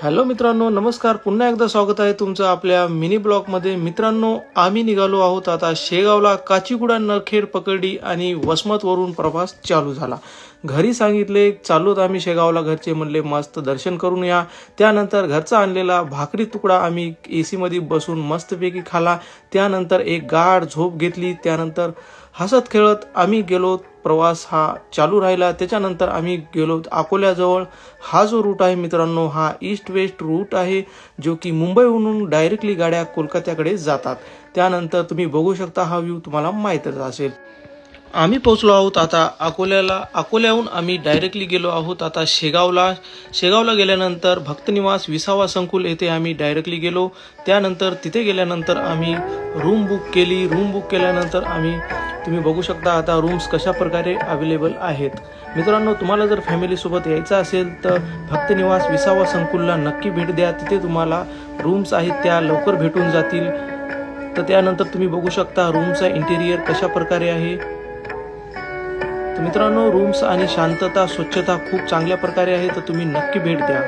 Hello मित्रांनो, नमस्कार. पुन्हा एकदा स्वागत आहे तुमचं आपल्या मिनी ब्लॉगमध्ये. मित्रांनो, आम्ही निघालो आहोत आता शेगावला. काचीगुडा नरखेड पकडी आणि वसमतवरून प्रवास चालू झाला. घरी सांगितले चाललोत आम्ही शेगावला. घरचे म्हणले मस्त दर्शन करून या. त्यानंतर घरचा आणलेला भाकरी तुकडा आम्ही AC मध्ये बसून मस्तपैकी खाला. त्यानंतर एक गाढ झोप घेतली. त्यानंतर हसत खेळत आम्ही गेलो. प्रवास हा चालू राहिला. त्याच्यानंतर आम्ही गेलो अकोल्याजवळ. हा जो रूट आहे मित्रांनो, हा ईस्ट वेस्ट रूट आहे, जो की मुंबईहून डायरेक्टली गाड्या कोलकात्याकडे जातात. त्यानंतर तुम्ही बघू शकता, हा व्ह्यू तुम्हाला माहीतच असेल. आम्ही पोहोचलो आहोत आता अकोल्याला. अकोल्याहून आम्ही डायरेक्टली गेलो आहोत आता शेगावला. शेगावला गेल्यानंतर भक्तनिवास विसावा संकुल येथे आम्ही डायरेक्टली गेलो. त्यानंतर तिथे गेल्यानंतर आम्ही रूम बुक केली. रूम बुक केल्यानंतर तुम्ही बघू शकता आता रूम्स कशा प्रकारे अवेलेबल आहेत. मित्रांनो, तुम्हाला जर फॅमिलीसोबत यायचं असेल तर भक्तनिवास विसावा संकुलला नक्की भेट द्या. तिथे तुम्हाला रूम्स आहेत त्या लवकर भेटून जातील. तर त्यानंतर तुम्ही बघू शकता रूमचा इंटेरियर कशा प्रकारे आहे. तर मित्रांनो, रूम्स आणि शांतता स्वच्छता खूप चांगल्या प्रकारे आहे, तर तुम्ही नक्की भेट द्या.